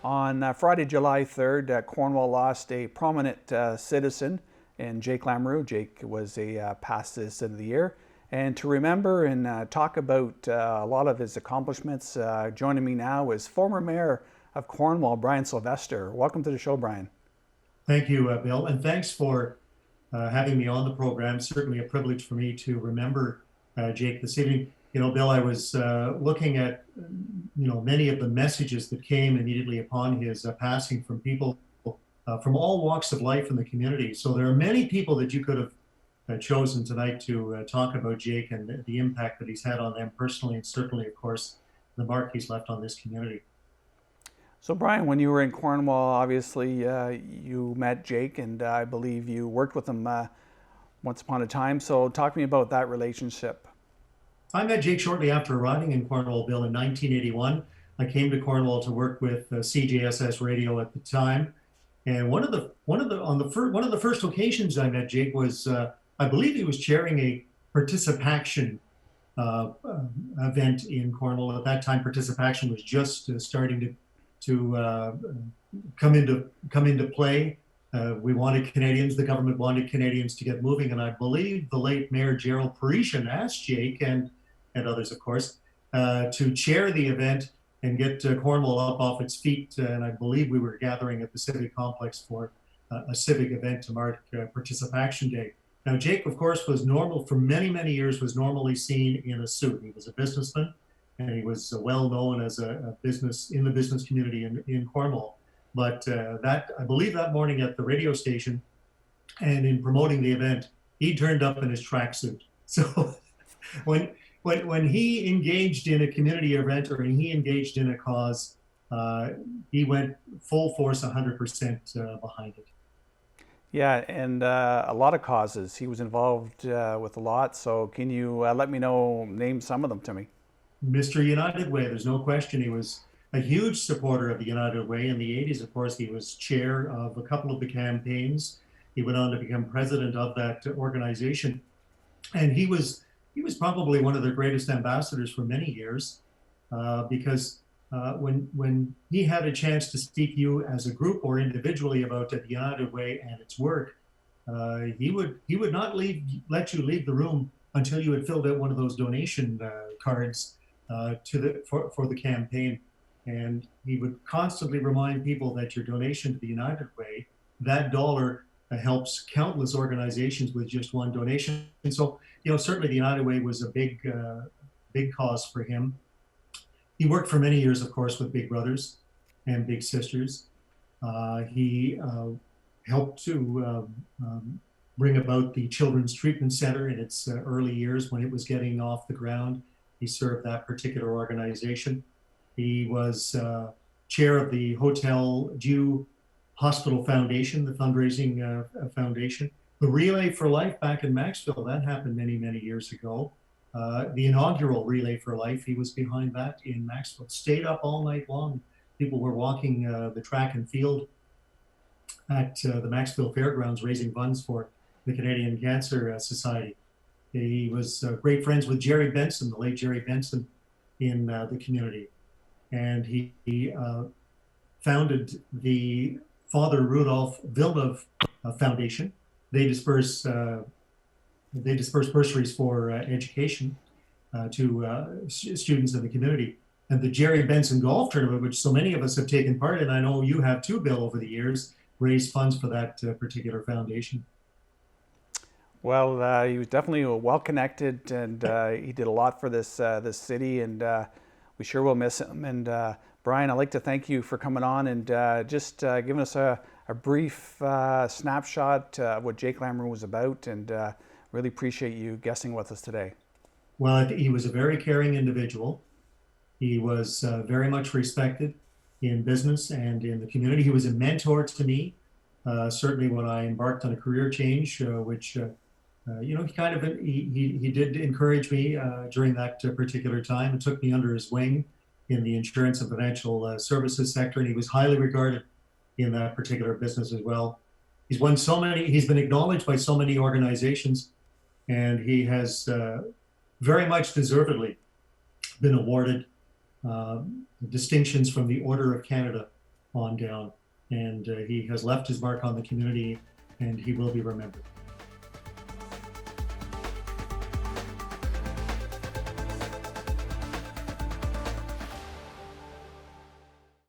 On Friday, July 3rd, Cornwall lost a prominent citizen in Jake Lamoureux. Jake was a past citizen of the year. And to remember and talk about a lot of his accomplishments, joining me now is former Mayor of Cornwall, Brian Sylvester. Welcome to the show, Brian. Thank you, Bill, and thanks for having me on the program. Certainly a privilege for me to remember Jake this evening. You know, Bill, I was looking at, many of the messages that came immediately upon his passing from people from all walks of life in the community. So there are many people that you could have chosen tonight to talk about Jake and the impact that he's had on them personally, and certainly, of course, the mark he's left on this community. So, Brian, when you were in Cornwall, obviously you met Jake, and I believe you worked with him once upon a time. So, talk to me about that relationship. I met Jake shortly after arriving in Cornwall, Bill, in 1981. I came to Cornwall to work with CJSS Radio at the time, and one of the first occasions I met Jake was, I believe he was chairing a participation event in Cornwall. At that time, participation was just starting to come into play. We wanted Canadians, the government wanted Canadians to get moving, and I believe the late Mayor Gerald Parisian asked Jake and others, of course, to chair the event and get Cornwall up off its feet. And I believe we were gathering at the Civic Complex for a civic event to mark Participation Day. Now, Jake, of course, was normal for many, many years, was normally seen in a suit. He was a businessman, and he was well known as a business in the business community in Cornwall. But I believe that morning at the radio station and in promoting the event, he turned up in his tracksuit. So when he engaged in a community event or he engaged in a cause, he went full force, 100% behind it. Yeah, and a lot of causes. He was involved with a lot. So, can you let me name some of them to me? Mr. United Way, there's no question. He was a huge supporter of the United Way. In the 80s, of course, he was chair of a couple of the campaigns. He went on to become president of that organization. And he was probably one of their greatest ambassadors for many years, because when he had a chance to speak to you as a group or individually about the United Way and its work, he would not let you leave the room until you had filled out one of those donation cards for the campaign. And he would constantly remind people that your donation to the United Way, that dollar helps countless organizations with just one donation. And so, certainly the United Way was a big cause for him. He worked for many years, of course, with Big Brothers and Big Sisters. He helped to bring about the Children's Treatment Center in its early years when it was getting off the ground. He served that particular organization. He was chair of the Hotel Dieu Hospital Foundation, the fundraising foundation. The Relay for Life back in Maxville, that happened many, many years ago. The inaugural Relay for Life, he was behind that in Maxville. Stayed up all night long. People were walking the track and field at the Maxville Fairgrounds, raising funds for the Canadian Cancer Society. He was great friends with Jerry Benson, the late Jerry Benson, in the community. And he founded the Father Rudolph Villeneuve Foundation. They disperse bursaries for education to students in the community. And the Jerry Benson Golf Tournament, which so many of us have taken part in, I know you have too, Bill, over the years, raised funds for that particular foundation. Well, he was definitely well connected, and he did a lot for this city, and we sure will miss him. And Brian, I'd like to thank you for coming on and just giving us a brief snapshot of what Jake Lamoureux was about, and really appreciate you guesting with us today. Well, he was a very caring individual. He was very much respected in business and in the community. He was a mentor to me, certainly when I embarked on a career change, which he did encourage me during that particular time and took me under his wing in the insurance and financial services sector, and he was highly regarded in that particular business as well. He's been acknowledged by so many organizations, and he has very much deservedly been awarded distinctions from the Order of Canada on down. And he has left his mark on the community, and he will be remembered.